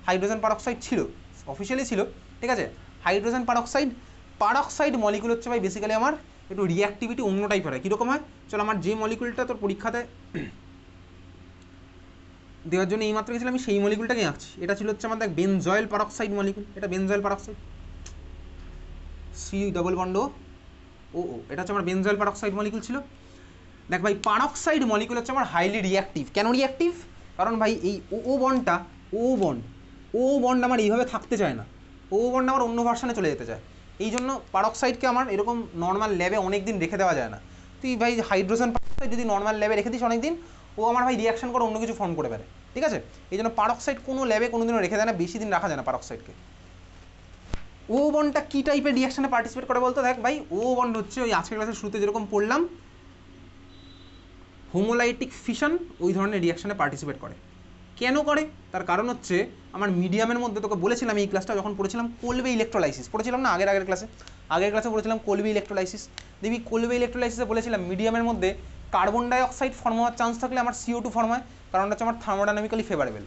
Hydrogen peroxide ছিল, officially ছিল, ঠিক আছে। হাইড্রোজেন পারক্সাইড মলিকুল হচ্ছে ভাই বেসিক্যালি আমার একটু রিঅ্যাক্টিভিটি অন্য টাইপের হয়। কীরকম হয়, চলো আমার যে মলিকুলটা তোর পরীক্ষাতে দেওয়ার জন্য এইমাত্র গেছিলাম আমি সেই মলিকুলটাকে আঁকছি। এটা ছিল হচ্ছে আমার দেখ বেনজয়েল পারক্সাইড মলিকুল, এটা benzoyl peroxide, C double bond O O, এটা হচ্ছে আমার বেনজয়েল পারক্সাইড মলিকুল ছিল। দেখ ভাই পারক্সাইড মলিকুল হচ্ছে আমার হাইলি রিঅ্যাক্টিভ। কেন রিঅ্যাক্টিভ? কারণ ভাই এই ও বন্ডটা ও বন্ড আমার এইভাবে থাকতে চায় না, ও বন্ড আমার অন্য ভার্সানে চলে যেতে চায়। এই জন্য পারক্সাইডকে আমার এরকম নর্মাল ল্যাবে অনেক দিন রেখে দেওয়া যায় না। তুই ভাই হাইড্রোজেন পারক্সাইড যদি নর্মাল ল্যাবে রেখে দিস অনেক দিন, ও আমার ভাই রিয়াকশন করে অন্য কিছু ফর্ম করে বেড়ে, ঠিক আছে। এই জন্য পারক্সাইড কোনো ল্যাবে কোনো দিনও রেখে দেয় না, বেশি দিন রাখা যায় না পারক্সাইডকে। ও বন্ডটা কী টাইপের রিয়াকশনে পার্টিসিপেট করে বলতো? দেখ ভাই ও বন্ড হচ্ছে ওই আজকের ক্লাসের শুরুতে যেরকম পড়লাম হোমোলাইটিক ফিশন, ওই ধরনের রিয়াকশনে পার্টিসিপেট করে। কেন করে? তার কারণ হচ্ছে আমার মিডিয়ামের মধ্যে, তোকে বলেছিলাম এই ক্লাসটা যখন পড়েছিলাম কোলবে ইলেকট্রোলাইসিস পড়েছিলাম না আগের ক্লাসে পড়েছিলাম কোলবে ইলেকট্রোলাইসিস। দেখবি কোলবে ইলেকট্রোলাইসিসে বলেছিলাম মিডিয়ামের মধ্যে কার্বন ডাইঅক্সাইড ফর্ম হওয়ার চান্স থাকলে আমার CO2 ফর্ম হয়, কারণ হচ্ছে আমার থার্মোডাইনামিক্যালি ফেভারেবল।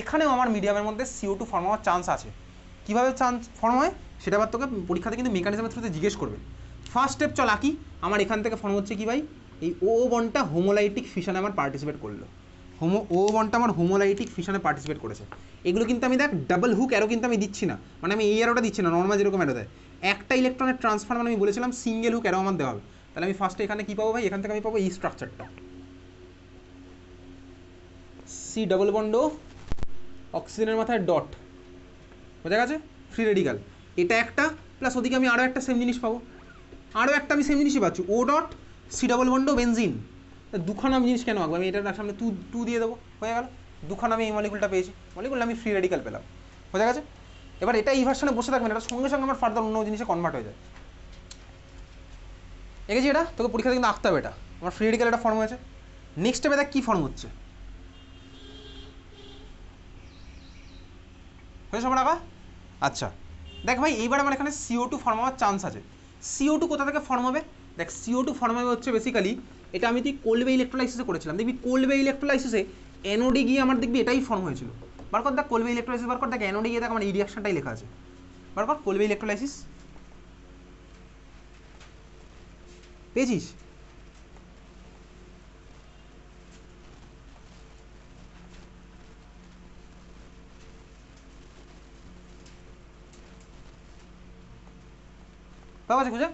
এখানেও আমার মিডিয়ামের মধ্যে CO2 ফর্ম হওয়ার চান্স আছে। কীভাবে চান্স ফর্ম হয় সেটা আবার তোকে পরীক্ষাতে কিন্তু মেকানিজমের থ্রুতে জিজ্ঞেস করবে। ফার্স্ট স্টেপ চল আঁকি। আমার এখান থেকে ফর্ম হচ্ছে কি ভাই, এই ও বন্ডটা হোমোলাইটিক ফিশনে আমার পার্টিসিপেট করলো, ও বন্ডটা আমার হোমোলাইটিক ফিশনে পার্টিসিপেট করেছে। এগুলো কিন্তু আমি দেখ ডাবল হুক অ্যারো কিন্তু আমি দিচ্ছি না, মানে আমি এই অ্যারোটা দিচ্ছি না, নর্মাল যেরকম অ্যারো দেয় একটা ইলেকট্রনের ট্রান্সফার, মানে আমি বলেছিলাম সিঙ্গেল হুক অ্যারো আমার দেওয়া হবে। তাহলে আমি ফার্স্টে এখানে কী পাবো ভাই, এখান থেকে আমি পাবো এই স্ট্রাকচারটা, সি ডবল বন্ড অক্সিজেনের মাথায় ডট, বোঝা গেছে, ফ্রি রেডিক্যাল। এটা একটা প্লাস ওদিকে আমি আরও একটা সেম জিনিস পাবো, আরও একটা আমি সেম জিনিসই পাচ্ছি, O dot C double bond benzene. দুখানা আমি জিনিস কেন আঁকবো, আমি এটার সামনে টু দিয়ে দেবো, হয়ে গেল। দুখানা আমি এই মলিকুলটা পেয়েছি, মলিকুলটা আমি ফ্রি রেডিক্যাল পেলাম, বোঝা গেছে। এবার এটা এই ভার্সনে বসে থাকবে না, এটা সঙ্গে সঙ্গে আমার ফার্দার অন্য জিনিসে কনভার্ট হয়ে যায়। এগেছি, এটা তোকে পরীক্ষাতে কিন্তু আঁকতে হবে। এটা আমার ফ্রি রেডিক্যাল একটা ফর্ম হয়েছে। নেক্সট স্টেপে দেখ কী ফর্ম হচ্ছে, হয়েছে সবার আঁকা? আচ্ছা দেখ ভাই এইবার আমার এখানে CO2 ফর্ম হওয়ার চান্স আছে। CO2 কোথা থেকে ফর্ম হবে? দেখ CO2 ফর্ম হবে হচ্ছে বেসিক্যালি, এটা আমি তুই কোলবে ইলেকট্রোলাইসিসে করেছিলাম, দেখবি কোলবে ইলেকট্রোলাইসিসে অ্যানোডে গিয়ে আমার দেখবি এটাই ফর্ম হয়েছিল। বার কর দেখ কোলবে ইলেকট্রোলাইসিস, বার কর দেখ অ্যানোডে গিয়ে দেখ আমার এই রিয়াকশনটাই লেখা আছে, বার কর কোলবে ইলেকট্রোলাইসিস, পেয়েছিস? পাওয়া আছে খুঁজে?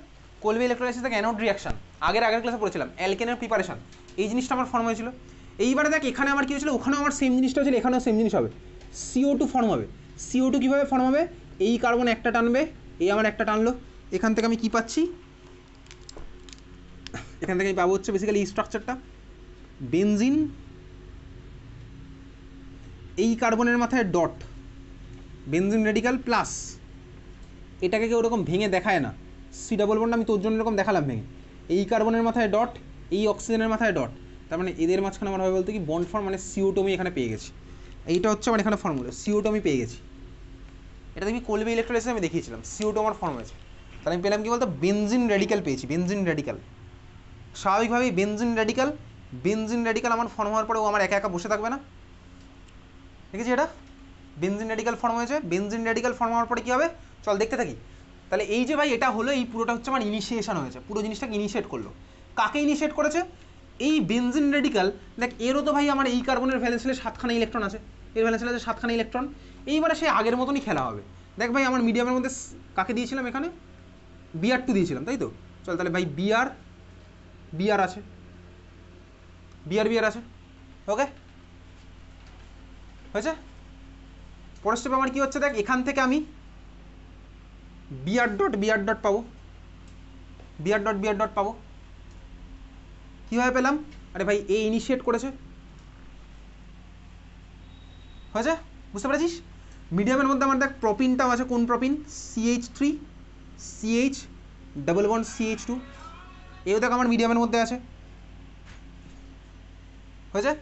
কোলবে ইলেকট্রোলাইসিস থেকে অ্যানোড রিয়াকশন আগের ক্লাসে পড়েছিলাম, অ্যালকেনের প্রিপারেশন, এই জিনিসটা আমার ফর্ম হয়েছিল। এইবারে দেখ এখানে আমার কী হয়েছিল, ওখানেও আমার সেম জিনিসটা হয়েছিল, এখানেও সেম জিনিস হবে, CO2 ফর্ম হবে। CO2 কীভাবে ফর্ম হবে, এই কার্বন একটা টানবে, এই আমার একটা টানলো, এখান থেকে আমি কী পাচ্ছি, এখান থেকে আমি পাবো হচ্ছে বেসিক্যালি এই স্ট্রাকচারটা বেনজিন, এই কার্বনের মাথায় ডট বেনজিন রেডিক্যাল প্লাস, এটাকে কেউ ওরকম ভেঙে দেখায় না, সি ডাবল বন্ড আমি তোর জন্য এরকম দেখালাম ভেঙে, এই কার্বনের মাথায় ডট, এই অক্সিজেনের মাথায় ডট, তার মানে এদের মাঝখানে আমার হবে বলতে কি বন্ড ফর্ম, মানে CO2 আমি এখানে পেয়ে গেছি। এইটা হচ্ছে আমার এখানে ফর্মুলা, CO2 আমি পেয়ে গেছি। এটা দেখবি কোলবে ইলেকট্রোলাইসিসে আমি দেখিয়েছিলাম, CO2 আমার ফর্ম হয়েছে। তাহলে আমি পেলাম কি বলতো, বেনজিন রেডিক্যাল পেয়েছি, বেনজিন রেডিক্যাল। স্বাভাবিকভাবেই বেনজিন রেডিক্যাল আমার ফর্ম হওয়ার পরে ও আমার একা একা বসে থাকবে না, দেখেছি এটা বেনজিন রেডিক্যাল ফর্ম হয়েছে। বেনজিন রেডিক্যাল ফর্ম হওয়ার পরে কী হবে চল দেখতে থাকি। তাহলে এই যে ভাই এটা হলো, এই পুরোটা হচ্ছে আমার ইনিশিয়েশন হয়েছে, পুরো জিনিসটাকে ইনিশিয়েট করলো। কাকে ইনিশিয়েট করেছে? এই বেনজিন রেডিক্যাল। দেখ এরও তো ভাই আমার এই কার্বনের ভ্যালেন্সিলে 7খানা ইলেকট্রন আছে, এর ভ্যালেন্সিলে আছে 7খানা ইলেকট্রন। এইবারে সেই আগের মতনই খেলা হবে। দেখ ভাই আমার মিডিয়ামের মধ্যে কাকে দিয়েছিলাম, এখানে Br2 দিয়েছিলাম, তাই তো? চল তাহলে ভাই Br আছে, Br আছে, ওকে হয়েছে। পরের স্টেপে আমার কী হচ্ছে দেখ, এখান থেকে আমি Br ডট পাবো, Br ডট পাবো। কীভাবে পেলাম? আরে ভাই এ ইনিশিয়েট করেছে, হয়েছে, বুঝতে পেরেছিস? মিডিয়ামের মধ্যে আমার দেখ প্রপিনটাও আছে, কোন প্রপিন? CH3 CH double bond CH2, এও দেখ আমার মিডিয়ামের মধ্যে আছে, হয়েছে।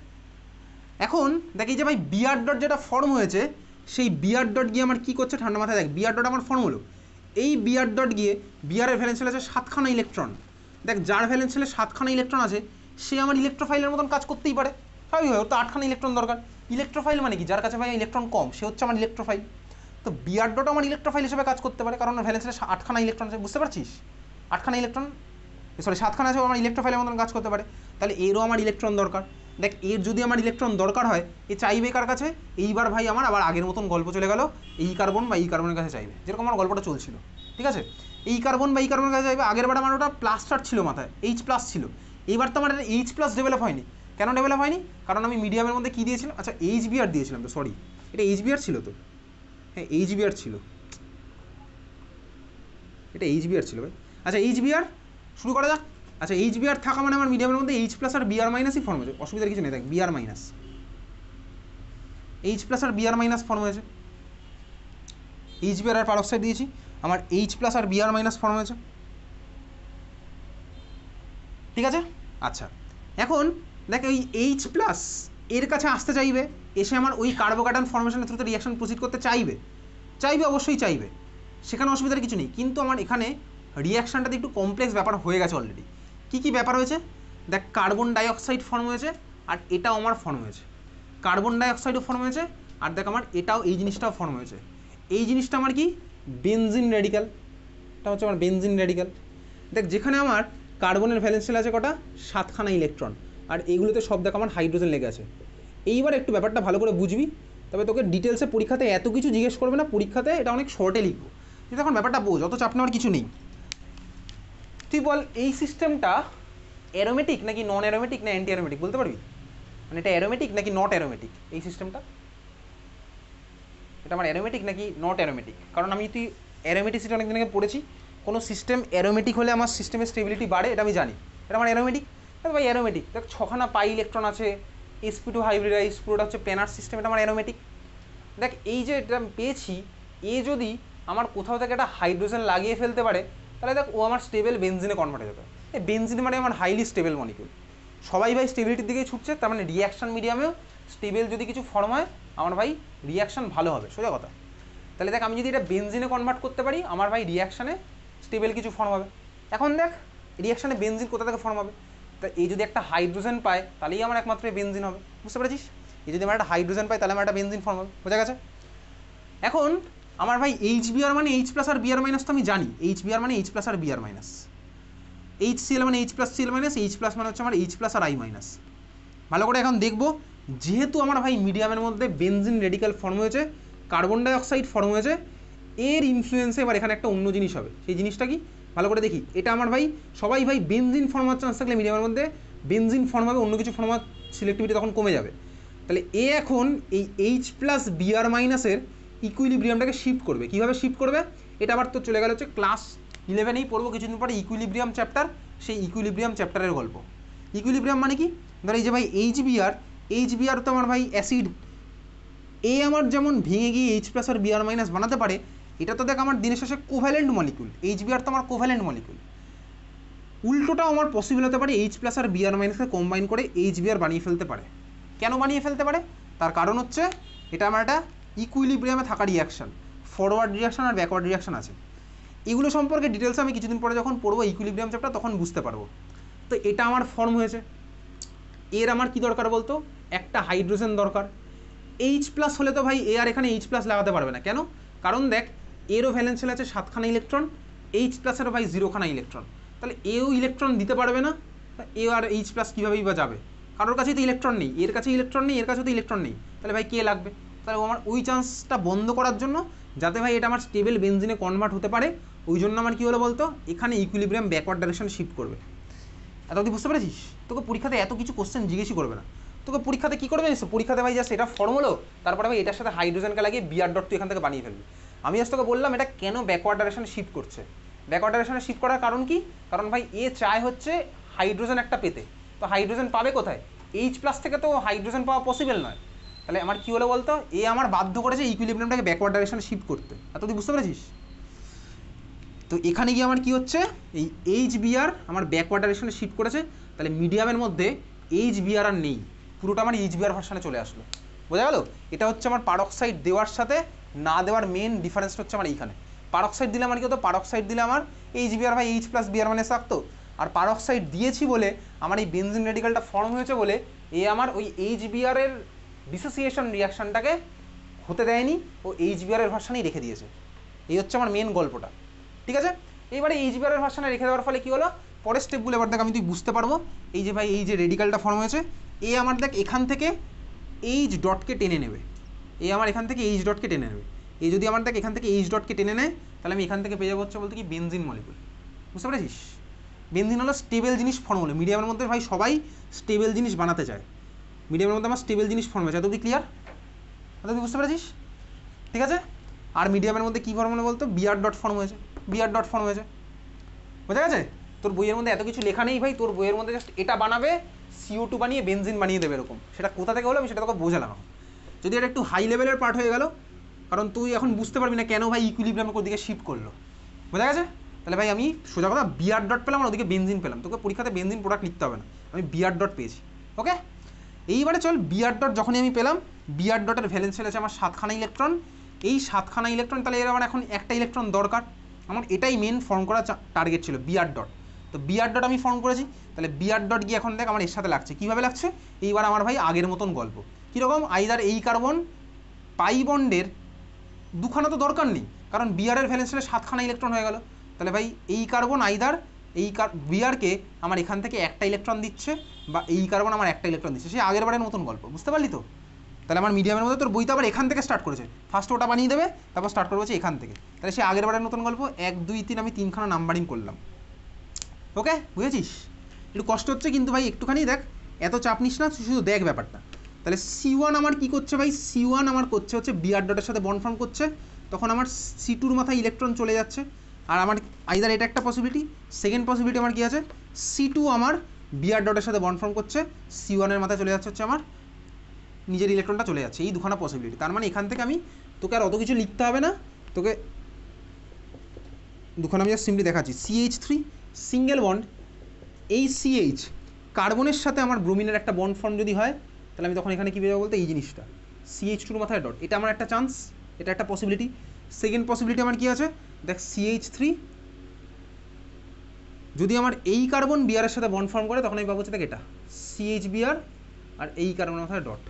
এখন দেখি যে ভাই Br ডট যেটা ফর্ম হয়েছে, সেই Br ডট গিয়ে আমার কী করছে ঠান্ডা মাথায় দেখ, Br ডট আমার ফর্ম হলো, এই Br ডট গিয়ে Br এর ভ্যালেন্সিলে আছে 7খানা ইলেকট্রন। দেখ যার ভ্যালেন্সিলে 7খানা ইলেকট্রন আছে সে আমার ইলেকট্রোফাইলের মতন কাজ করতেই পারে, স্বাভাবিকভাবে ওর তো 8খানা ইলেকট্রন দরকার। ইলেকট্রোফাইল মানে কি, যার কাছে ভাই ইলেকট্রন কম সে হচ্ছে আমার ইলেকট্রোফাইল। তো বিআর ডট আমার ইলেকট্রোফাইল হিসেবে কাজ করতে পারে, কারণ ভ্যালেন্সে 8খানা ইলেকট্রন আছে, বুঝতে পারছিস? 8খানা ইলেকট্রন, সরি 7খানা আছে, আমার ইলেকট্রোফাইলের মতন কাজ করতে পারে। তাহলে এরও আমার ইলেকট্রন দরকার। দেখ এর যদি আমার ইলেকট্রন দরকার হয়, এ চাইবে কার কাছে? এইবার ভাই আমার আবার আগের মতন গল্প চলে গেল, এই কার্বন বা এই কার্বনের কাছে চাইবে, যেরকম আমার গল্পটা চলছিল, ঠিক আছে? এই কার্বন বা এই কার্বনের কাছে চাইবে। আগের বার আমার ওটা প্লাস চার্জ ছিল মাথায়, এইচ প্লাস ছিল। এইবার তো আমার এইচ প্লাস ডেভেলপ হয়নি। কেন ডেভেলপ হয়নি? কারণ আমি মিডিয়ামের মধ্যে কী দিয়েছিলাম, আচ্ছা এইচ বিআর দিয়েছিলাম, তো সরি এটা এইচ বিআর ছিল, তো হ্যাঁ এইচ বিআর ছিল, এটা এইচ বিআর ছিল ভাই। আচ্ছা এইচ বিআর শুরু করা যাক। আচ্ছা এইচ বিআর থাকা মানে আমার মিডিয়ামের মধ্যে এইচ প্লাস আর বিআর মাইনাসই ফর্ম হয়েছে, অসুবিধার কিছু নেই। দেখ বিআর মাইনাস, এইচ প্লাস আর বিআর মাইনাস ফর্ম হয়েছে। এইচ বিআর আর পারক্সাইড দিয়েছি, আমার এইচ প্লাস আর বিআর মাইনাস ফর্ম হয়েছে, ঠিক আছে? আচ্ছা এখন দেখ ওই এইচ প্লাস এর কাছে আসতে চাইবে, এসে আমার ওই কার্বোক্যাটায়ন ফর্মেশনের থ্রুতে রিয়াকশন প্রসিড করতে চাইবে, চাইবে অবশ্যই চাইবে, সেখানে অসুবিধার কিছু নেই। কিন্তু আমার এখানে রিয়াকশানটাতে একটু কমপ্লেক্স ব্যাপার হয়ে গেছে অলরেডি। কী কী ব্যাপার হয়েছে দেখ, কার্বন ডাইঅক্সাইড ফর্ম হয়েছে, আর এটাও আমার ফর্ম হয়েছে, কার্বন ডাইঅক্সাইডও ফর্ম হয়েছে, আর দেখ আমার এটাও এই জিনিসটাও ফর্ম হয়েছে। এই জিনিসটা আমার কি, বেনজিন রেডিক্যাল, এটা হচ্ছে আমার বেনজিন রেডিক্যাল। দেখ যেখানে আমার কার্বনের ভ্যালেন্স শেল আছে কটা, 7খানা ইলেকট্রন, আর এইগুলোতে সব দেখ আমার হাইড্রোজেন লেগে আছে। এইবার একটু ব্যাপারটা ভালো করে বুঝবি, তবে তোকে ডিটেলসে পরীক্ষাতে এত কিছু জিজ্ঞেস করবে না, পরীক্ষাতে এটা অনেক শর্টে লিখবো, কিন্তু এখন ব্যাপারটা বোঝ, অত চাপ নেওয়ার কিছু নেই। তুই বল এই সিস্টেমটা অ্যারোমেটিক নাকি নন অ্যারোমেটিক না অ্যান্টি অ্যারোমেটিক, বলতে পারবি? মানে এটা অ্যারোমেটিক নাকি নট অ্যারোমেটিক এই সিস্টেমটা? এটা আমার অ্যারোমেটিক নাকি নট অ্যারোমেটিক? কারণ আমি তুই অ্যারোমেটিসিটি অনেকদিন আগে পড়েছি, কোনো সিস্টেম অ্যারোমেটিক হলে আমার সিস্টেমের স্টেবিলিটি বাড়ে, এটা আমি জানি, এটা আমার অ্যারোমেটিক। ভাই অ্যারোমেটিক দেখ 6খানা পাই ইলেকট্রন আছে, sp2 হাইব্রিডাইজ, পুরোটা হচ্ছে প্ল্যানার সিস্টেম, এটা আমার অ্যারোমেটিক। দেখ এই যে এটা আমি পেয়েছি, এ যদি আমার কোথাও থেকে একটা হাইড্রোজেন লাগিয়ে ফেলতে পারে, তাহলে দেখ ও আমার স্টেবল বেনজিনে কনভার্ট হয়ে যাবে। এই বেনজিন মানে আমার হাইলি স্টেবল মলিকিউল, সবাই ভাই স্টেবিলিটির দিকেই ছুটছে, তার মানে রিয়াকশান মিডিয়ামেও স্টেবল যদি কিছু ফর্ম হয় আমার ভাই রিয়াকশান ভালো হবে, সোজা কথা। তাহলে দেখ আমি যদি এটা বেনজিনে কনভার্ট করতে পারি, আমার ভাই রিয়াকশানে স্টেবল কিছু ফর্ম হবে। এখন দেখ রিয়াকশানে বেনজিন কোথা থেকে ফর্ম হবে, তা এই যদি একটা হাইড্রোজেন পায় তাহলেই আমার একমাত্র বেনজিন হবে, বুঝতে পেরেছিস? এই যদি আমার একটা হাইড্রোজেন পাই তাহলে আমার একটা বেনজিন ফর্ম হবে, বোঝা গেছে? এখন আমার ভাই এইচ বিআর মানে এইচ প্লাস আর বিআর মাইনাস তো আমি জানি, এইচ বিআর মানে এইচ প্লাস আর বিআর মাইনাস, এইচ সিএল মানে H plus CL minus, H plus মানে হচ্ছে আমার এইচ প্লাস আর আই মাইনাস। ভালো করে এখন দেখবো, যেহেতু আমার ভাই মিডিয়ামের মধ্যে বেনজিন রেডিক্যাল ফর্ম হয়েছে, কার্বন ডাইঅক্সাইড ফর্ম হয়েছে, এর ইনফ্লুয়েন্সে এবার এখানে একটা অন্য জিনিস হবে। সেই জিনিসটা কি ভালো করে দেখি। এটা আমার ভাই সবাই ভাই বেনজিন ফর্ম হওয়ার চান্স থাকলে মিডিয়ামের মধ্যে বেনজিন ফর্ম হবে, অন্য কিছু ফর্ম হওয়ার সিলেক্টিভিটি তখন কমে যাবে। তাহলে এ এখন এই এইচ প্লাস বিআর মাইনাসের ইকুইলিব্রিয়ামটাকে শিফট করবে। কীভাবে শিফট করবে, এটা আবার তো চলে গেল হচ্ছে ক্লাস 11এই পড়বো কিছুদিন পরে ইকুইলিব্রিয়াম চ্যাপ্টার, সেই ইকুইলিব্রিয়াম চ্যাপ্টারের গল্প। ইকুইলিব্রিয়াম মানে কি, ধর এই যে ভাই এইচ বিআর তো আমার ভাই অ্যাসিড, এ আমার যেমন ভেঙে গিয়ে এইচ প্লাস আর বিআর মাইনাস বানাতে পারে, এটা তো দেখ আমার দিনের শেষে কোভ্যালেন্ট মলিকুল, এইচ বিআর তো আমার কোভ্যালেন্ট মলিকুল। উল্টোটাও আমার পসিবল হতে পারে, এইচ প্লাস আর বিআর মাইনাসকে কম্বাইন করে এইচ বিআর বানিয়ে ফেলতে পারে। কেন বানিয়ে ফেলতে পারে, তার কারণ হচ্ছে এটা আমার একটা ইকুইলিব্রিয়ামে থাকা রিয়াকশান, ফরওয়ার্ড রিয়াকশান আর ব্যাকওয়ার্ড রিয়াকশান আছে। এগুলো সম্পর্কে ডিটেলসে আমি কিছুদিন পরে যখন পড়বো ইকুইলিব্রিয়াম চ্যাপ্টার তখন বুঝতে পারবো। তো এটা আমার ফর্ম হয়েছে, এর আমার কি দরকার বলতো, একটা হাইড্রোজেন দরকার। এইচ প্লাস হলে তো ভাই এ আর এখানে এইচ প্লাস লাগাতে পারবে না, কেন? কারণ দেখ এরও ভ্যালেন্স শেল আছে 7খানা ইলেকট্রন, এইচ প্লাসেরও ভাই 0খানা ইলেকট্রন, তাহলে এও ইলেকট্রন দিতে পারবে না, এ আর এইচ প্লাস কীভাবেই বা যাবে? কারোর কাছেই তো ইলেকট্রন নেই, এর কাছে ইলেকট্রন নেই, এর কাছেও তো ইলেকট্রন নেই, তাহলে ভাই কে লাগবে? তাহলে আমার ওই চান্সটা বন্ধ করার জন্য, যাতে ভাই এটা আমার স্টেবল বেনজিনে কনভার্ট হতে পারে, ওই জন্য আমার কী হলো বলতো, এখানে ইকুইলিব্রিয়াম ব্যাকওয়ার্ড ডাইরেকশন শিফট করবে। এত অবধি বুঝতে পেরেছিস? তোকে পরীক্ষাতে এত কিছু কোশ্চেন জিজ্ঞেসই করবে না, তোকে পরীক্ষাতে কী করবে জানিস? পরীক্ষাতে ভাই জাস্ট এটা ফর্ম হলো, তারপরে ভাই এটার সাথে হাইড্রোজেনকে লাগিয়ে বিআর ডট তুই এখান থেকে বানিয়ে ফেলবি। আমি জাস্ট তোকে বললাম এটা কেন ব্যাকওয়ার্ড ডাইরেকশনে শিফট করছে। ব্যাকওয়ার্ড ডাইরেকশনে শিফট করার কারণ কি? কারণ ভাই এ চায় হচ্ছে হাইড্রোজেন একটা পেতে, তো হাইড্রোজেন পাবে কোথায়? এইচ প্লাস থেকে তো হাইড্রোজেন পাওয়া পসিবল নয়। তাহলে আমার কী হলো বলতো, এ আমার বাধ্য করেছে ইকুইলিব্রিয়ামটাকে ব্যাকওয়ার্ড ডাইরেকশনে শিফট করতে। এতদিন বুঝতে পেরেছিস? তো এখানে গিয়ে আমার কী হচ্ছে, এই এইচ বিআর আমার ব্যাকওয়ার্ড ডাইরেকশনে শিফট করেছে, তাহলে মিডিয়ামের মধ্যে এইচ বিআর আর নেই, পুরোটা আমার এইচ বিআর ভার্সানে চলে আসলো, বোঝা গেল? এটা হচ্ছে আমার পারক্সাইড দেওয়ার সাথে না দেওয়ার মেন ডিফারেন্সটা হচ্ছে আমার এইখানে। পারক্সাইড দিলে আমার কী হতো, পারক্সাইড দিলে আমার এইচ বিআর ভাই এইচ প্লাস বিআর মানে থাকতো, আর পারক্সাইড দিয়েছি বলে আমার এই বেনজিন রেডিক্যালটা ফর্ম হয়েছে বলে এ আমার ওই HBr এর ডিসোসিয়েশন রিয়াকশানটাকে হতে দেয়নি, ও HBr এর ভার্সানেই রেখে দিয়েছে। এই হচ্ছে আমার মেন গল্পটা, ঠিক আছে। এইবারে HBr এর ভার্সানে রেখে দেওয়ার ফলে কী হলো, পরের স্টেপগুলো এবার দেখ আমি তুই বুঝতে পারবো। এই যে ভাই এই যে রেডিকালটা ফর্ম হয়েছে, এ আমার দেখ এখান থেকে H ডটকে টেনে নেবে, এ আমার এখান থেকে H ডটকে টেনে নেবে। এই যদি আমার দেখ এখান থেকে H ডটকে টেনে নেয়, তাহলে আমি এখান থেকে পেয়ে যাবো হচ্ছে বলতে কি বেনজিন মলিকুল। বুঝতে পেরেছিস? বেনজিন হলো স্টেবল জিনিস ফর্ম হলো। মিডিয়ামের মধ্যে ভাই সবাই স্টেবল জিনিস বানাতে চায়, মিডিয়ামের মধ্যে আমার স্টেবল জিনিস ফর্ম হয়েছে। তুই ক্লিয়ার? তুই বুঝতে পেরেছিস? ঠিক আছে। আর মিডিয়ামের মধ্যে কী ফর্ম হলো বলতো, Br ডট ফর্ম হয়েছে, Br ডট ফর্ম হয়েছে। বোঝা গেছে? তোর বইয়ের মধ্যে এত কিছু লেখা নেই ভাই, তোর বইয়ের মধ্যে জাস্ট এটা বানাবে, CO2 বানিয়ে বেনজিন বানিয়ে দেবে এরকম। সেটা কোথা থেকে হলো আমি সেটা তোকে বোঝালাম। যদি এটা একটু হাই লেভেলের পার্ট হয়ে গেল, কারণ তুই এখন বুঝতে পারবি না কেন ভাই ইকুইলিব্রিয়ামের ওদিকে শিফট করলো। বোঝা গেছে? তাহলে ভাই আমি সোজা কথা Br ডট পেলাম আর ওদিকে বেনজিন পেলাম। তোকে পরীক্ষাতে বেনজিন প্রোডাক্ট লিখতে হবে না, আমি Br ডট পেয়েছি। ওকে, এইবারে চল Br ডট যখনই আমি পেলাম, Br ডটের ভ্যালেন্স শেল আছে আমার 7খানা ইলেকট্রন। এই 7খানা ইলেকট্রন, তাহলে এর আমার এখন একটা ইলেকট্রন দরকার। আমার এটাই মেন ফর্ম করা টার্গেট ছিল, Br ডট। তো Br ডট আমি ফর্ম করেছি, তাহলে Br ডট গিয়ে এখন দেখ আমার এর সাথে লাগছে। কীভাবে লাগছে? এইবার আমার ভাই আগের মতন গল্প। কীরকম? আইদার এই কার্বন পাই বন্ডের দুখানা তো দরকার নেই, কারণ Br এর ভ্যালেন্স শেলে 7খানা ইলেকট্রন হয়ে গেল। তাহলে ভাই এই কার্বন আইদার এই Brকে আমার এখান থেকে একটা ইলেকট্রন দিচ্ছে, বা এই কার্বন আমার একটা ইলেকট্রন দিচ্ছে, সে আগের বারের মতন গল্প। বুঝতে পারলি তো? তাহলে আমার মিডিয়ামের মধ্যে তোর বইতে আবার এখান থেকে স্টার্ট করেছে, ফার্স্ট ওটা বানিয়ে দেবে, তারপর স্টার্ট করবো এখান থেকে। তাহলে সে আগের বারের নতুন গল্প 1 2 3 আমি 3খানা নাম্বারিং করলাম। ওকে, বুঝেছিস? একটু কষ্ট হচ্ছে কিন্তু ভাই, একটুখানি দেখ, এত চাপ নিস না, শুধু দেখ ব্যাপারটা। তাহলে C1 আমার কি করছে ভাই, C1 আমার করছে হচ্ছে Br ডটের সাথে বন্ড ফর্ম করছে, তখন আমার C2-র মাথায় ইলেকট্রন চলে যাচ্ছে। আর আমার আইদার এটা একটা পসিবিলিটি, সেকেন্ড পসিবিলিটি আমার কি আছে, C2 আমার Br ডটের সাথে বন্ড ফর্ম করছে, C1 এর মাথায় চলে যাচ্ছে হচ্ছে আমার নিজের ইলেকট্রনটা চলে যাচ্ছে। এই দুখানা পসিবিলিটি। তার মানে এখান থেকে আমি তোকে আর অত কিছু লিখতে হবে না, তোকে দুখানা আমি সিম্পলি দেখাচ্ছি। CH3 সিঙ্গেল বন্ড, এই CH কার্বনের সাথে আমার ব্রোমিনের একটা বন্ড ফর্ম যদি হয়, তাহলে আমি তখন এখানে কী পেয়ে যাবো বলতে, এই জিনিসটা CH2-র মাথায় ডট। এটা আমার একটা চান্স, এটা একটা পসিবিলিটি। সেকেন্ড পসিবিলিটি আমার কী আছে দেখ, CH3 যদি আমার এই কার্বন Br এর সাথে বন্ড ফর্ম করে, তখন আমি পাবো হচ্ছে দেখ এটা CHBr আর এই কার্বনের মাথায় ডট।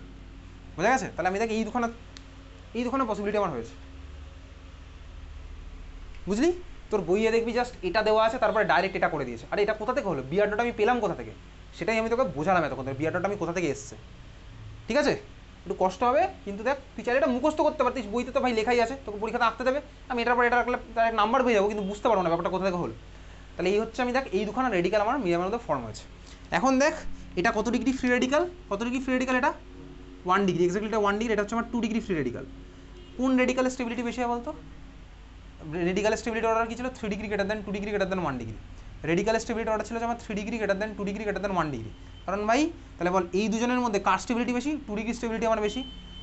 বোঝা গেছে? তাহলে আমি দেখ এই দুখানা পসিবিলিটি আমার হয়েছে। বুঝলি? তোর বইয়ে দেখবি জাস্ট এটা দেওয়া আছে, তারপরে ডাইরেক্ট এটা করে দিয়েছে। আর এটা কোথা থেকে হলো, Br ডট আমি পেলাম কোথা থেকে, সেটাই আমি তোকে বোঝালাম এতক্ষণ। Br ডট আমি কোথা থেকে এসছে, ঠিক আছে? একটু কষ্ট হবে, কিন্তু দেখ তুই চাইলে এটা মুখস্থ করতে পারতিস, বইতে তো ভাই লেখাই আছে, তোকে পরীক্ষাতে আঁকতে দেবে। আমি এটার পর এটা রাখলে তার নাম্বার পেয়ে যাবো, কিন্তু বুঝতে পারবো না ব্যাপারটা কোথা থেকে হলো। তাহলে এই হচ্ছে আমি দেখ এই দুখানা রেডিকাল আমার মিডিয়ামের মধ্যে ফর্ম হয়েছে। এখন দেখ এটা কত ডিগ্রি ফ্রি রেডিকাল, কত ডিগ্রি ফ্রি রেডিকাল, এটা 1 ডিগ্রি, এক্স্যাক্টলি এটা 1 ডিগ্রি। এটা হচ্ছে আমার 2 ডিগ্রি ফ্রি রেডিকাল। কোন রেডিকালের স্টেবিলিটি বেশি হয় বলতো? রেডিকালের স্টেবিলিটি অর্ডার কি ছিল, 3 degree greater than 2 degree greater than 1 degree. রেডিকালের স্টেবিলিটি অর্ডার ছিল আমার 3 degree greater than 2 degree greater than 1 degree. কারণ ভাই তাহলে বল এই দুজনের মধ্যে কার স্টেবিলিটি বেশি, 2 ডিগ্রি স্টেবিলিটি আমার বেশি।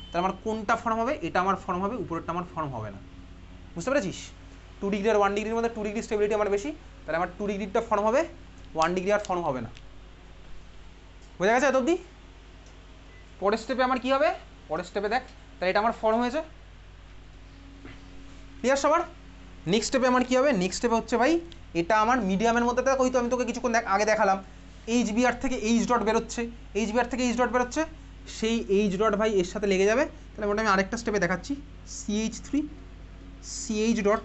তাহলে আমার কোনটা ফর্ম হবে, এটা আমার ফর্ম হবে, উপরেরটা আমার ফর্ম হবে না। বুঝতে পেরেছিস? 2 ডিগ্রি আর 1 ডিগ্রির মধ্যে 2 ডিগ্রি স্টেবিলিটি আমার বেশি, তাহলে আমার 2 ডিগ্রিটা ফর্ম হবে, 1 ডিগ্রি আর ফর্ম হবে না। বোঝা গেছে এত অবধি? পরের স্টেপে আমার কী হবে, পরের স্টেপে দেখ, তাহলে এটা আমার ফর্ম হয়েছে, ক্লিয়ার সবার? নেক্সট স্টেপে আমার কী হবে, নেক্সট স্টেপে হচ্ছে ভাই এটা আমার মিডিয়ামের মধ্যে দেখ, ওই তো আমি তোকে কিছুক্ষণ আগে দেখালাম, HBr থেকে H ডট বেরোচ্ছে, HBr থেকে H ডট বেরোচ্ছে, সেই H ডট ভাই এর সাথে লেগে যাবে। তাহলে ওটা আমি আরেকটা স্টেপে দেখাচ্ছি, CH3 CH ডট,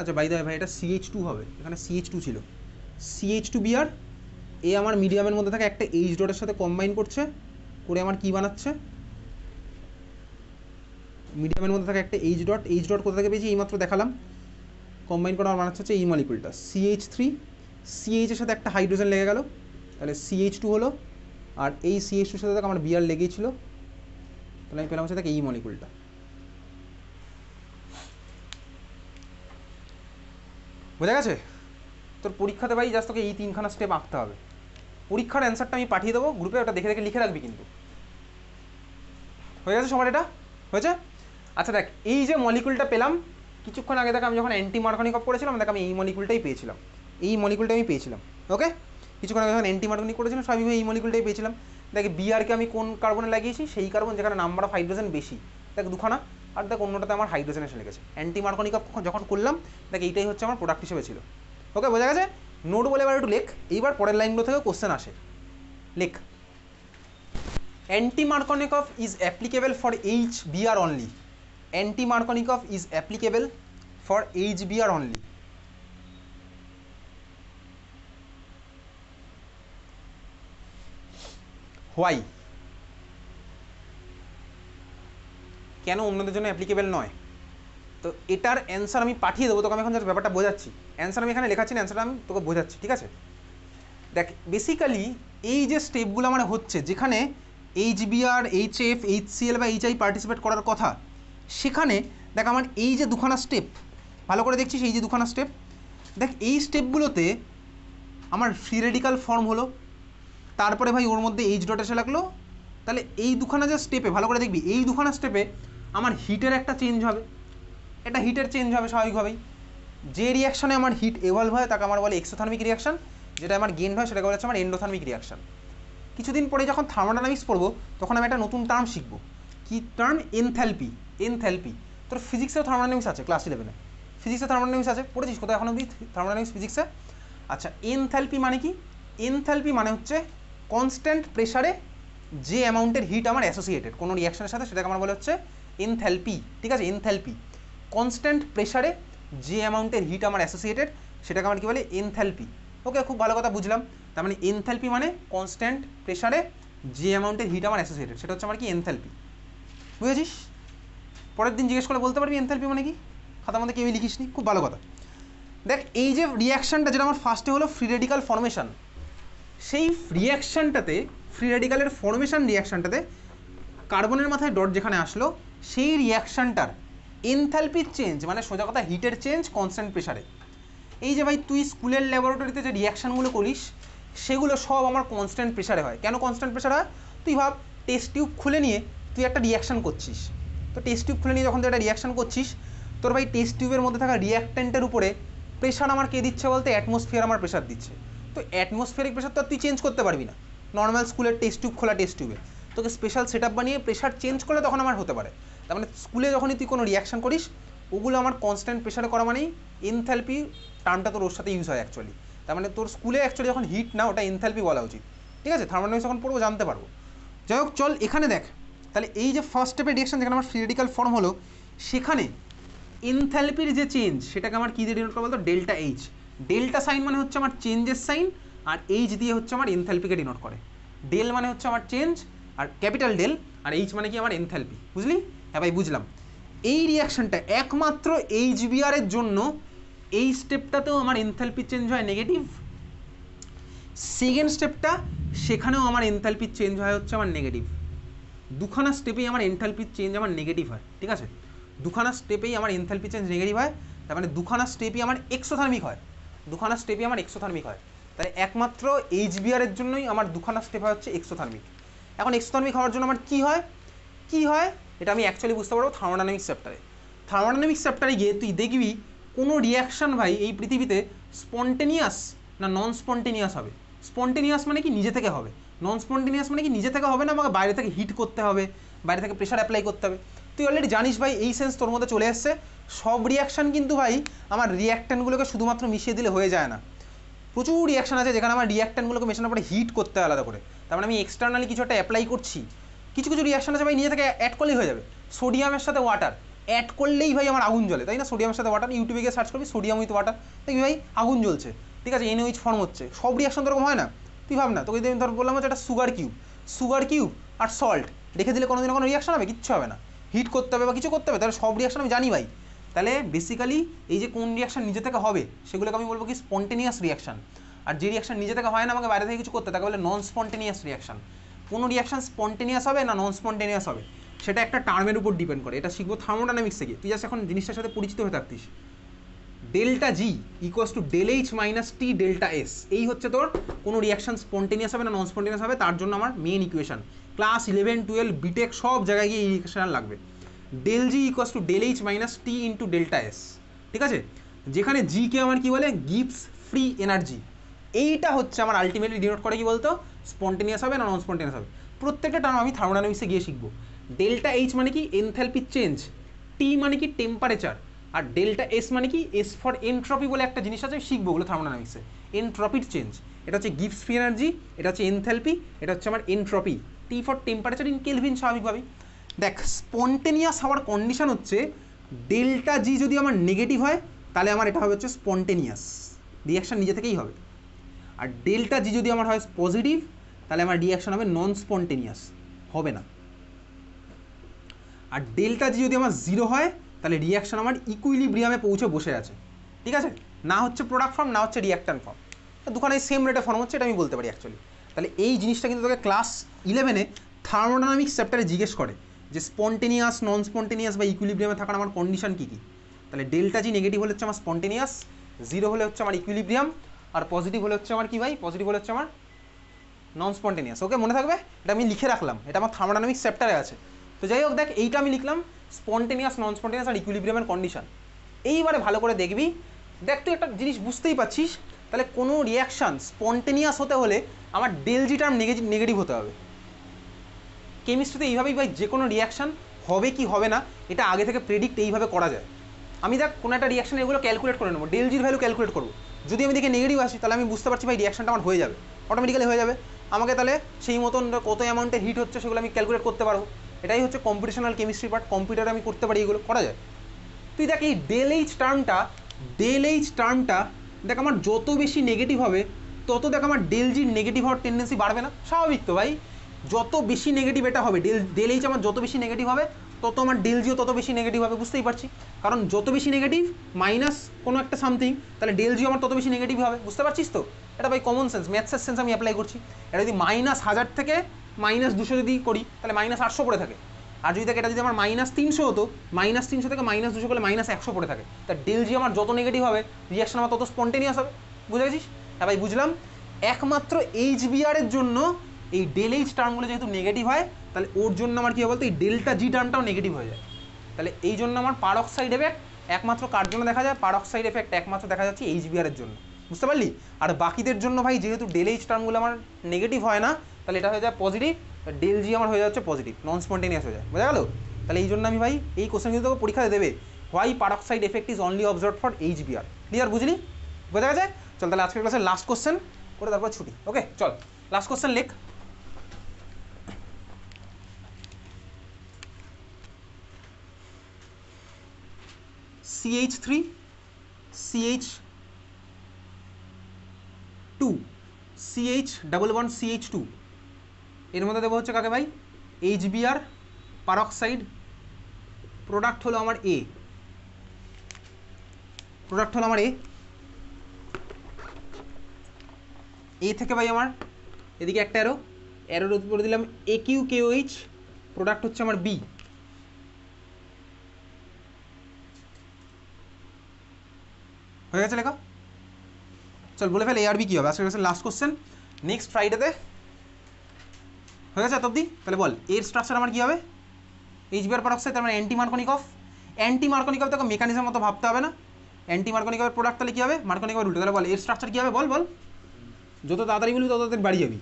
আচ্ছা বাই দ্য ওয়ে ভাই এটা CH2 হবে, এখানে CH2 ছিল, CH2Br এ আমার মিডিয়ামের মধ্যে থাকে একটা H ডটের সাথে কম্বাইন করছে, করে আমার কী বানাচ্ছে, মিডিয়ামের মধ্যে থাকে একটা H ডট কোথা থেকে পেয়েছি এইমাত্র দেখালাম, কম্বাইন করে আমার বানাচ্ছে হচ্ছে এই মলিকুলটা CH3, CH এর সাথে একটা হাইড্রোজেন লেগে গেল, তাহলে CH2 হলো, আর এই CH2-র সাথে আমার Br লেগেই ছিল, তাহলে আমি পেলাম হচ্ছে দেখ এই মলিকুলটা। বোঝা গেছে? তোর পরীক্ষাতে ভাই জাস্ট তোকে এই 3খানা স্টেপ আঁকতে হবে। পরীক্ষার অ্যান্সারটা আমি পাঠিয়ে দেবো গ্রুপে, ওটা দেখে দেখে লিখে রাখবি কিন্তু। হয়ে গেছে সবার? এটা হয়েছে? আচ্ছা দেখ এই যে মলিকুলটা পেলাম কিছুক্ষণ আগে, দেখ আমি যখন অ্যান্টি মার্কনিক করেছিলাম, দেখ আমি এই মলিকুলটাই পেয়েছিলাম, এই মলিকুলটা আমি পেয়েছিলাম। ওকে, কিছুক্ষণ আগে যখন অ্যান্টি মার্কনিক করেছিলাম সব আমি এই মলিকুলটাই পেয়েছিলাম। দেখ Brকে আমি কোন কার্বনে লাগিয়েছি, সেই কার্বন যেখানে নাম্বার অফ হাইড্রোজেন বেশি, দেখ দুখানা, আর দেখ অন্যটাতে আমার হাইড্রোজেন এসে লেগেছে। অ্যান্টি মার্কনিক যখন করলাম দেখ এইটাই হচ্ছে আমার প্রোডাক্ট হিসেবে ছিল। ওকে, বোঝা গেছে? নোট বলে এবার একটু লেখ, এইবার পরের লাইনগুলো থেকে কোশ্চেন আসে, লেখ। Anti-Markovnikov is applicable for HBr only. Anti-Markovnikov is applicable for HBr only. Why? কেন অন্যদের জন্য অ্যাপ্লিকেবল নয়? তো এটার অ্যান্সার আমি পাঠিয়ে দেবো তোকে, আমি এখন জাস্ট ব্যাপারটা বোঝাচ্ছি। অ্যান্সার আমি এখানে লেখাচ্ছি না, অ্যান্সারটা আমি তোকে বোঝাচ্ছি, ঠিক আছে? দেখ বেসিক্যালি এই যে স্টেপগুলো আমার হচ্ছে, যেখানে HBr, HF, HCl বা HI পার্টিসিপেট করার কথা, সেখানে দেখ আমার এই যে দুখানা স্টেপ, ভালো করে দেখছিস এই যে দুখানা স্টেপ, দেখ এই স্টেপগুলোতে আমার ফ্রি রেডিক্যাল ফর্ম হলো, তারপরে ভাই ওর মধ্যে H ডট এসে লাগলো। তাহলে এই দুখানা যে স্টেপে ভালো করে দেখবি, এই দুখানা স্টেপে আমার হিটের একটা চেঞ্জ হবে, এটা হিটের চেঞ্জ হবে স্বাভাবিকভাবেই। যে রিয়াকশানে আমার হিট এভলভ হয় তাকে আমার বলে এক্সোথার্মিক রিয়াকশান, যেটা আমার গেইন হয় সেটাকে বলে হচ্ছে আমার এন্ডোথার্মিক রিয়াকশান। কিছুদিন পরে যখন থার্মোডাইনামিক্স পড়বো তখন আমি একটা নতুন টার্ম শিখবো, কি টার্ম? এনথ্যালপি। এনথ্যালপি তোর ফিজিক্সেও থার্মোডাইনামিক্স আছে, ক্লাস 11-এ ফিজিক্সে থার্মোডাইনামিক্স আছে, পড়েছিস কোথায় এখন অবধি থার্মোডাইনামিক্স ফিজিক্সে? আচ্ছা, এনথ্যালপি মানে কি? এনথ্যালপি মানে হচ্ছে কনস্ট্যান্ট প্রেশারে যে অ্যামাউন্টের হিট আমার অ্যাসোসিয়েটেড কোনো রিয়াকশনের সাথে, সেটাকে আমরা বলে হচ্ছে এনথ্যালপি, ঠিক আছে? এনথ্যালপি কনস্ট্যান্ট প্রেশারে যে অ্যামাউন্টের হিট আমার অ্যাসোসিয়েটেড সেটাকে আমরা কী বলে? এনথ্যালপি। ওকে, খুব ভালো কথা বুঝলাম। তার মানে এনথ্যালপি মানে কনস্ট্যান্ট প্রেশারে যে অ্যামাউন্টের হিট আমার অ্যাসোসিয়েটেড, সেটা হচ্ছে আমার কি? এনথ্যালপি। বুঝেছিস? পরের দিন জিজ্ঞেস করে বলতে পারবি এনথ্যালপি মানে কি? খাতার মধ্যে কেউই লিখিস নি, খুব ভালো কথা। দেখ এই যে রিয়াকশানটা যেটা আমার ফার্স্টে হলো ফ্রি রেডিক্যাল ফর্মেশন, সেই রিয়াকশানটাতে ফ্রি রেডিক্যালের ফর্মেশন রিয়াকশানটাতে কার্বনের মাথায় ডট যেখানে আসলো, সেই রিয়াকশানটার এনথ্যালপির চেঞ্জ মানে সোজা কথা হিটের চেঞ্জ কনস্ট্যান্ট প্রেশারে। এই যে ভাই তুই স্কুলের ল্যাবরেটরিতে যে রিয়াকশানগুলো করিস সেগুলো সব আমার কনস্ট্যান্ট প্রেশারে হয়। কেন কনস্ট্যান্ট প্রেশারে হয়? তুই ভাব টেস্ট টিউব খুলে নিয়ে তুই একটা রিয়াকশান করছিস, তো টেস্ট টিউব খুলে নিয়ে যখন তুই একটা রিয়াকশান করছিস, তোর ভাই টেস্ট টিউবের মধ্যে থাকা রিয়াক্ট্যান্টের উপরে প্রেশার আমার কে দিচ্ছে বলতে? অ্যাটমসফিয়ার আমার প্রেশার দিচ্ছে। তো অ্যাটমসফিয়ারিক প্রেশার তো তুই চেঞ্জ করতে পারবি না নর্মাল স্কুলের টেস্ট টিউব খোলা টেস্ট টিউবে, তোকে স্পেশাল সেট আপ বানিয়ে প্রেশার চেঞ্জ করলে তখন আমার হতে পারে। তার মানে স্কুলে যখনই তুই কোনো রিয়াকশান করিস ওগুলো আমার কনস্ট্যান্ট প্রেশারে করা মানেই এনথ্যালপি টার্মটা তোর ওর সাথে ইউজ হয় অ্যাকচুয়ালি। তার মানে তোর স্কুলে অ্যাকচুয়ালি যখন হিট না, ওটা এনথ্যালপি বলা উচিত, ঠিক আছে? থার্মোডাইনামিক্স যখন পড়বো জানতে পারবো। যাই হোক, চল এখানে দেখ, তাহলে এই যে ফার্স্ট স্টেপের রিয়াকশন যেখানে আমার ফ্রি রেডিক্যাল ফর্ম হলো, সেখানে এনথ্যালপির যে চেঞ্জ সেটাকে আমার কী দিয়ে ডিনোট করা বলতো? Delta H. ডেল্টা সাইন মানে হচ্ছে আমার চেঞ্জের সাইন, আর এইচ দিয়ে হচ্ছে আমার এনথ্যালপিকে ডিনোট করে। ডেল মানে হচ্ছে আমার চেঞ্জ আর ক্যাপিটাল ডেল, আর এইচ মানে কি? আমার এনথ্যালপি। বুঝলি? হ্যাঁ ভাই বুঝলাম। এই রিয়াকশনটা একমাত্র HBr এর জন্য এই স্টেপটাতেও আমার এনথ্যালপির চেঞ্জ হয় নেগেটিভ, সেকেন্ড স্টেপটা সেখানেও আমার এনথ্যালপির চেঞ্জ হয় হচ্ছে আমার নেগেটিভ। দুখানা স্টেপেই আমার এনথ্যালপির চেঞ্জ আমার নেগেটিভ হয়, ঠিক আছে? দুখানা স্টেপেই আমার এনথ্যালপি চেঞ্জ নেগেটিভ হয়, তার মানে দুখানা স্টেপই আমার এক্সোথার্মিক হয়, দুখানা স্টেপই আমার এক্সোথার্মিক হয়। তাহলে একমাত্র HBr এর জন্যই আমার দুখানা স্টেপ হয় হচ্ছে এক্সোথার্মিক। এখন এক্সোথার্মিক হওয়ার জন্য আমার কী হয়? কী হয় এটা আমি অ্যাকচুয়ালি বুঝতে পারবো থার্মোডাইনামিক্স চ্যাপ্টারে। থার্মোডাইনামিক্স চ্যাপ্টারে গিয়ে তুই দেখবি কোনো রিয়াকশান ভাই এই পৃথিবীতে স্পন্টেনিয়াস না নন স্পন্টেনিয়াস হবে। স্পন্টেনিয়াস মানে কি? নিজে থেকে হবে। নন স্পন্টেনিয়াস মানে কি? নিজে থেকে হবে না, আমাকে বাইরে থেকে হিট করতে হবে, বাইরে থেকে প্রেশার অ্যাপ্লাই করতে হবে। তুই অলরেডি জানিস ভাই, এই সেন্স তোর মধ্যে চলে এসছে। সব রিয়াকশান কিন্তু ভাই আমার রিয়াক্ট্যান্টগুলোকে শুধুমাত্র মিশিয়ে দিলে হয়ে যায় না। প্রচুর রিয়াকশান আছে যেখানে আমার রিয়াক্ট্যান্টগুলোকে মেশানোর পরে হিট করতে হয় আলাদা করে। তার মানে আমি এক্সটার্নালি কিছু একটা অ্যাপ্লাই করছি। কিছু কিছু রিয়াকশান আছে ভাই নিজে থেকে অ্যাড করলেই হয়ে যাবে। সোডিয়ামের সাথে ওয়াটার অ্যাড করলেই ভাই আমার আগুন জ্বলে, তাই না? সোডিয়ামের সাথে ওয়াটার, ইউটিউবে গিয়ে সার্চ করবি সোডিয়াম উইথ ওয়াটার, দেখবি ভাই আগুন জ্বলছে, ঠিক আছে? NaOH ফর্ম হচ্ছে। সব রিয়াকশন তো এরকম হয় না। তুই ভাব না, তোকে যদি আমি ধর বললাম হচ্ছে একটা সুগার কিউব আর সল্ট রেখে দিলে কোনোদিনও কোনো রিয়াকশন হবে? কিচ্ছু হবে না। হিট করতে হবে বা কিছু করতে হবে, তাহলে সব রিয়াকশন আমি জানি ভাই। তাহলে বেসিক্যালি এই যে কোন রিয়াকশন নিজে থেকে হবে সেগুলোকে আমি বলবো কি? Spontaneous reaction. আর যে রিয়াকশন নিজে থেকে হয় না, আমাকে বাইরে থেকে কিছু করতে, তাকে বলে নন স্পন্টেনিয়াস রিয়াকশন। কোনো রিয়াকশন স্পন্টেনিয়াস হবে না নন স্পন্টেনিয়াস হবে সেটা একটা টার্মের উপর ডিপেন্ড করে। এটা শিখবো থার্মোডাইনামিক্স থেকে। তুই জাস্ট এখন জিনিসটার সাথে পরিচিত হয়ে থাকতিস। Delta G equals to del H minus T delta S, এই হচ্ছে তোর কোনো রিয়াকশন স্পন্টেনিয়াস হবে না নন স্পন্টেনিয়াস হবে তার জন্য আমার মেন ইকুয়েশন। ক্লাস 11, 12, বিটেক সব জায়গায় গিয়ে এই ইকুয়েশন লাগবে। Del G equals to del H minus T into delta S, ঠিক আছে? যেখানে জি কে আমার কি বলে? Gives free energy. এইটা হচ্ছে আমার আলটিমেটলি ডিনোট করে কি বলতো? স্পন্টেনিয়াস হবে না নন স্পন্টেনিয়াস হবে। প্রত্যেকটা টার্ম আমি থার্মোডাইনামিক্সে গিয়ে শিখবো। ডেল্টা এইচ মানে কি? এনথ্যালপির চেঞ্জ। টি মানে কি? টেম্পারেচার। আর ডেল্টা এস মানে কি? এস ফর এনট্রপি বলে একটা জিনিস আছে, শিখবো ওগুলো থার্মোডাইনামিক্সে। এনট্রপির চেঞ্জ, এটা হচ্ছে গিভস ফ্রি এনার্জি, এটা হচ্ছে এনথ্যালপি, এটা হচ্ছে আমার entropy, T for temperature in Kelvin স্বাভাবিকভাবেই। দেখ স্পন্টেনিয়াস হওয়ার কন্ডিশন হচ্ছে ডেল্টা জি যদি আমার নেগেটিভ হয় তাহলে আমার এটা হবে হচ্ছে স্পন্টেনিয়াস, রিয়াকশান নিজে থেকেই হবে। আর ডেল্টা জি যদি আমার হয় পজিটিভ তাহলে আমার রিয়াকশান হবে নন স্পন্টেনিয়াস, হবে না। আর ডেল্টা জি যদি আমার জিরো হয় তাহলে রিয়াকশান আমার ইকুইলিব্রিয়ামে পৌঁছে বসে আছে, ঠিক আছে, না হচ্ছে প্রোডাক্ট ফর্ম না হচ্ছে রিয়াক্ট্যান্ট ফর্ম, দুখানে সেম রেটে ফর্ম হচ্ছে, এটা আমি বলতে পারি অ্যাকচুয়ালি। তাহলে এই জিনিসটা কিন্তু তোকে ক্লাস 11-এ থার্মোডাইনামিক্স চ্যাপ্টারে জিজ্ঞেস করে যে স্পন্টেনিয়াস নন স্পন্টেনিয়াস বা ইকুইলিব্রিয়ামে থাকার আমার কন্ডিশন কী কী। তাহলে ডেল্টা জি নেগেটিভ হলে হচ্ছে আমার স্পন্টেনিয়াস, জিরো হলে হচ্ছে আমার ইকুইলিব্রিয়াম, আর পজিটিভ হলে হচ্ছে আমার কি ভাই, পজিটিভ হলে হচ্ছে আমার নন স্পন্টেনিয়াস। ওকে, মনে থাকবে, এটা আমি লিখে রাখলাম, এটা আমার থার্মোডাইনামিক্স চ্যাপ্টারে আছে। তো যাই হোক দেখ, এইটা আমি লিখলাম স্পন্টেনিয়াস নন স্পন্টেনিয়াস আর ইকুইলিব্রিয়ামের কন্ডিশন। এইবারে ভালো করে দেখবি, দেখ তুই একটা জিনিস বুঝতেই পারছিস, তাহলে কোনো রিয়াকশান স্পন্টেনিয়াস হতে হলে আমার ডেল জি টার্ম নেগেটিভ হতে হবে। কেমিস্ট্রিতে এইভাবেই ভাই যে কোনো রিয়াকশান হবে কি হবে না এটা আগে থেকে প্রেডিক্ট এইভাবে করা যায়। আমি দেখ কোনো একটা রিয়াকশান এগুলো ক্যালকুলেট করে নেবো, ডেল জির ভ্যালু ক্যালকুলেট করবো, যদি আমি দেখে নেগেটিভ আসি তাহলে আমি বুঝতে পারছি ভাই রিয়াকশানটা আমার হয়ে যাবে, অটোমেটিক্যালি হয়ে যাবে। আমাকে তাহলে সেই মতন কত অ্যামাউন্টে হিট হচ্ছে সেগুলো আমি ক্যালকুলেট করতে পারবো। এটাই হচ্ছে কম্পিটিশনাল কেমিস্ট্রি পার্ট, কম্পিউটারে আমি করতে পারি, এগুলো করা যায়। তুই দেখ এই ডেল এইচ টার্মটা দেখ আমার যত বেশি নেগেটিভ হবে তত দেখ আমার ডেল জির নেগেটিভ হওয়ার টেন্ডেন্সি বাড়বে না, স্বাভাবিক তো ভাই, যত বেশি নেগেটিভ এটা হবে ডেল এইচ আমার যত বেশি নেগেটিভ হবে তত আমার ডেল জিও তত বেশি নেগেটিভ হবে, বুঝতেই পারছি, কারণ যত বেশি নেগেটিভ মাইনাস কোনো একটা সামথিং তাহলে ডেল জিও আমার তত বেশি নেগেটিভ হবে, বুঝতে পারছিস তো। এটা ভাই কমন সেন্স, ম্যাথসের সেন্স আমি অ্যাপ্লাই করছি। এটা যদি -1000 থেকে -200 যদি করি তাহলে -800 পড়ে থাকে, আর যদি থাকে এটা যদি আমার -300 হতো, -300 থেকে -200 করলে -100 পড়ে থাকে, তা ডেল জি আমার যত নেগেটিভ হবে রিয়াকশন আমার তত স্পন্টেনিয়াস হবে, বুঝে গেছিস। হ্যাঁ ভাই বুঝলাম। একমাত্র এইচবিআর এর জন্য এই ডেল এইচ টার্মগুলো যেহেতু নেগেটিভ হয় তাহলে ওর জন্য আমার কী হবে বলতো, এই ডেল্টা জি টার্মটাও নেগেটিভ হয়ে যায়। তাহলে এই জন্য আমার পারঅক্সাইড এফেক্ট একমাত্র কার জন্য দেখা যায়, পারঅক্সাইড এফেক্ট একমাত্র দেখা যাচ্ছে এইচবিআর এর জন্য, বুঝতে পারলি। আর বাকিদের জন্য ভাই যেহেতু ডেল এইচ টার্মগুলো আমার নেগেটিভ হয় না তাহলে এটা হয়ে যায় পজিটিভ, ডেল জি আমার হয়ে যাচ্ছে পজিটিভ, নন স্পন্টেনিয়াস হয়ে যায়, বোঝা গেল। তাহলে এই জন্য আমি ভাই এই কোশ্চেন কিন্তু তোকে পরীক্ষাতে দেবে, why peroxide effect is only observe for HBR, clear, বুঝলি, বোঝা গেছে। চল তাহলে আজকের ক্লাসের লাস্ট কোশ্চেন করে তারপর ছুটি। ওকে চল লাস্ট কোশ্চেন লেখ। CH3 CH2 CH double bond CH2 এর মধ্যে দেবো হচ্ছে কাকে ভাই, এইচবিআর পারঅক্সাইড, প্রোডাক্ট হলো আমার এ, প্রোডাক্ট হলো আমার এ থেকে ভাই আমার এদিকে একটা অ্যারোর উপরে দিলাম AQKOH, প্রোডাক্ট হচ্ছে আমার বি, হয়ে গেছে লেখা। চল বলে ফেল এ আর বি কী হবে, আজকে লাস্ট কোশ্চেন, নেক্সট ফ্রাইডেতে হয়ে গেছে এত অব্দি। তাহলে বল এর স্ট্রাকচার আমার কী হবে, এইচবিআর পারঅক্সাইড তার মানে অ্যান্টি মার্কনিকফ, অ্যান্টি মার্কনিকফ তোকে মেকানিজম মতো ভাবতে হবে না, অ্যান্টি মার্কনিকফের প্রোডাক্ট তাহলে কী হবে, মার্কনিকফের উল্টো। তাহলে বল এর স্ট্রাকচার কী হবে, বল বল, যত তাড়াতাড়ি বলবি তত তাড়াতাড়ি বাড়ি যাবি।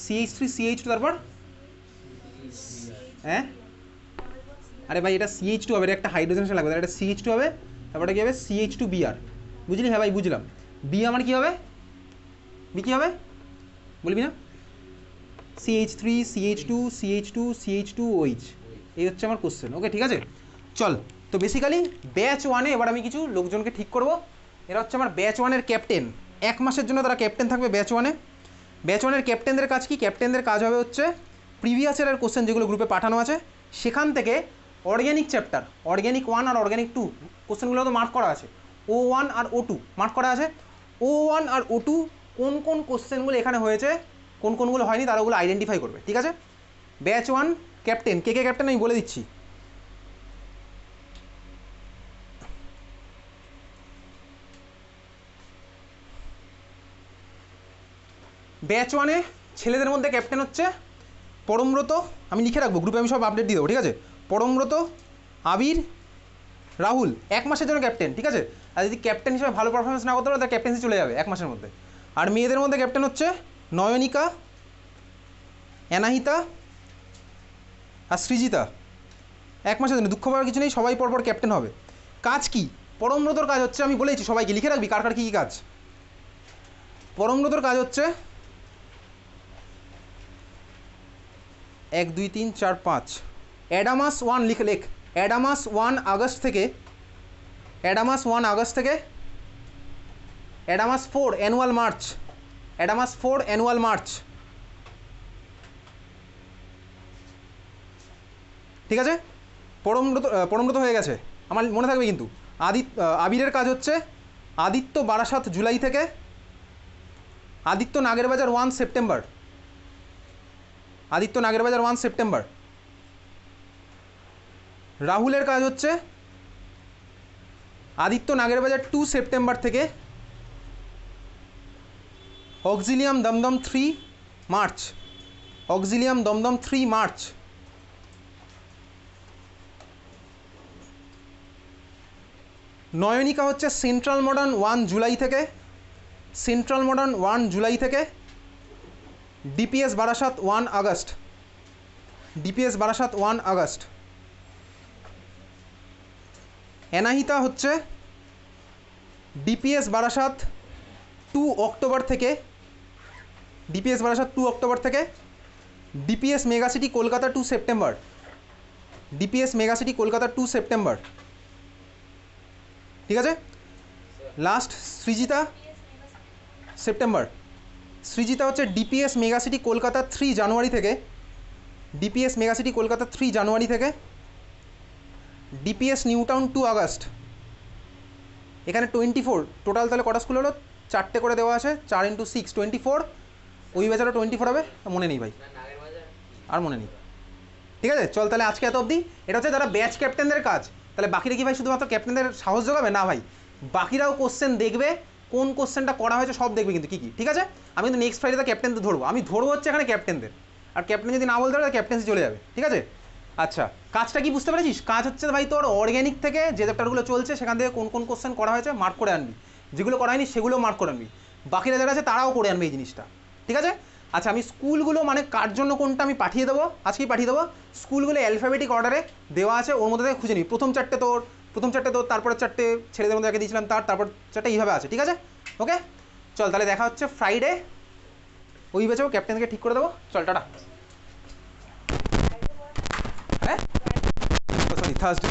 CH3 CH2 তারপর হ্যাঁ, আরে ভাই এটা CH2 হবে, এটা একটা হাইড্রোজেন লাগবে, তাহলে এটা CH2 হবে, তারপরে কী হবে CH2Br, বুঝলি। হ্যাঁ ভাই বুঝলাম। বি আমার কী হবে, বি কী হবে বলবি না, CH3 CH2 CH2 CH2OH, এই হচ্ছে আমার কোশ্চেন। ওকে ঠিক আছে চল। তো বেসিক্যালি ব্যাচ 1-এ এবার আমি কিছু লোকজনকে ঠিক করব, এরা হচ্ছে আমার ব্যাচ 1-এর ক্যাপ্টেন, 1 মাসের জন্য তারা ক্যাপ্টেন থাকবে ব্যাচ 1-এ। ব্যাচ 1-এর ক্যাপ্টেনদের কাজ কি, ক্যাপ্টেনদের কাজ হবে হচ্ছে প্রিভিয়াস ইয়ারের কোশ্চেন যেগুলো গ্রুপে পাঠানো আছে সেখান থেকে অর্গ্যানিক চ্যাপ্টার, অর্গ্যানিক 1 আর অর্গ্যানিক 2 কোশ্চেনগুলো তো মার্ক করা আছে, O1 আর O2 মার্ক করা আছে। O1 আর O2 কোন কোন কোশ্চেনগুলো এখানে হয়েছে কোন কোনগুলো হয়নি তারা ওগুলো আইডেন্টিফাই করবে, ঠিক আছে। ব্যাচ 1 ক্যাপ্টেন, কে কে ক্যাপ্টেন আমি বলে দিচ্ছি, ব্যাচ 1-এ ছেলেদের মধ্যে ক্যাপ্টেন হচ্ছে পরমব্রত, আমি লিখে রাখবো গ্রুপে, আমি সব আপডেট দিয়ে দেবো, ঠিক আছে। পরমব্রত, আবির, রাহুল 1 মাসের জন্য ক্যাপ্টেন, ঠিক আছে। আর যদি ক্যাপ্টেন হিসেবে ভালো পারফরমেন্স না করতে পারে তার ক্যাপ্টেন্সি চলে যাবে 1 মাসের মধ্যে। আর মেয়েদের মধ্যে ক্যাপ্টেন হচ্ছে নয়নিকা, অ্যানাহিতা আর সৃজিতা, 1 মাসের জন্য, দুঃখ পাওয়ার কিছু নেই, সবাই পরপর ক্যাপ্টেন হবে। কাজ কি, পরমব্রতর কাজ হচ্ছে, আমি বলেছি সবাইকে লিখে রাখবি কার কার কী কী কাজ। পরমব্রতর কাজ হচ্ছে 1 2 3 4 5 অ্যাডামাস 1 লেখ অ্যাডামাস 1 আগস্ট থেকে অ্যাডামাস 1 আগস্ট থেকে Adamas 4 annual March Adamas 4 annual March ঠিক আছে। পরমব্রত হয়ে গেছে আমার মনে থাকবে কিন্তু। আবিরের কাজ হচ্ছে আদিত্য বারাসাত জুলাই থেকে আদিত্য নাগেরবাজার 1 সেপ্টেম্বর আদিত্য নাগেরবাজার 1 সেপ্টেম্বর। রাহুলের কাজ হচ্ছে আদিত্য নাগেরবাজার 2 সেপ্টেম্বর থেকে Auxilium Dumdum 3 March Auxilium Dumdum 3 March. Nayanika হচ্ছে সেন্ট্রাল মডার্ন 1 জুলাই থেকে সেন্ট্রাল মডার্ন 1 জুলাই থেকে DPS Barasat 1 August DPS Barasat 1 August. Anahita হচ্ছে ডিপিএস বারাসাত 2 অক্টোবর থেকে ডিপিএস বারাসাত 2 অক্টোবর থেকে DPS Megacity Kolkata 2 September DPS Megacity Kolkata 2 September ঠিক আছে। Last Srijita September. সৃজিতা হচ্ছে ডিপিএস মেগাসিটি কলকাতা 3 জানুয়ারি থেকে ডিপিএস মেগাসিটি কলকাতা 3 জানুয়ারি থেকে ডিপিএস নিউ টাউন 2 আগস্ট। এখানে 24 টোটাল তাহলে কটা স্কুল হলো? 4টে করে দেওয়া আছে, 4 × 6 24। ওই বেচারা 24 হবে, মনে নেই ভাই, আর মনে নেই। ঠিক আছে, চল তাহলে আজকে এত অবধি। এটা হচ্ছে যারা ব্যাচ ক্যাপ্টেনদের কাজ। তাহলে বাকিরা কি ভাই শুধুমাত্র ক্যাপ্টেনদের সাহস যোগাবে? না ভাই, বাকিরাও কোশ্চেন দেখবে, কোন কোশ্চেনটা করা হয়েছে সব দেখবে কিন্তু কী কী। ঠিক আছে, আমি কিন্তু নেক্সট ফ্রাইডেতে ক্যাপ্টেনদের ধরবো। আমি ধরবো হচ্ছে এখানে ক্যাপ্টেনদের, আর ক্যাপ্টেন যদি না বলতে পারে ক্যাপ্টেন্সি চলে যাবে। ঠিক আছে, আচ্ছা কাজটা কি বুঝতে পেরেছিস? কাজ হচ্ছে ভাই তোর অর্গ্যানিক থেকে যে চ্যাপ্টারগুলো চলছে সেখান থেকে কোন কোন কোশ্চেন করা হয়েছে মার্ক করে আনবি, যেগুলো করা হয়নি সেগুলো মার্ক করে আনবি, বাকিরা যারা আছে তারাও করে আনবে এই জিনিসটা। ঠিক আছে, আচ্ছা আমি স্কুলগুলো মানে কার জন্য কোনটা আমি পাঠিয়ে দেবো, আজকেই পাঠিয়ে দেবো। স্কুলগুলো অ্যালফাবেটিক অর্ডারে দেওয়া আছে, ওর মধ্যে থেকে খুঁজে নিই। প্রথম চারটে তোর, তারপরে চারটে ছেলেদের মধ্যে দিয়েছিলাম তারপর চারটে এইভাবে আছে। ঠিক আছে, ওকে চল তাহলে দেখা হচ্ছে ফ্রাইডে। ওই বেচাও ক্যাপ্টেনকে ঠিক করে দেবো। চল টাটা। হ্যাঁ সরি, থার্সডে।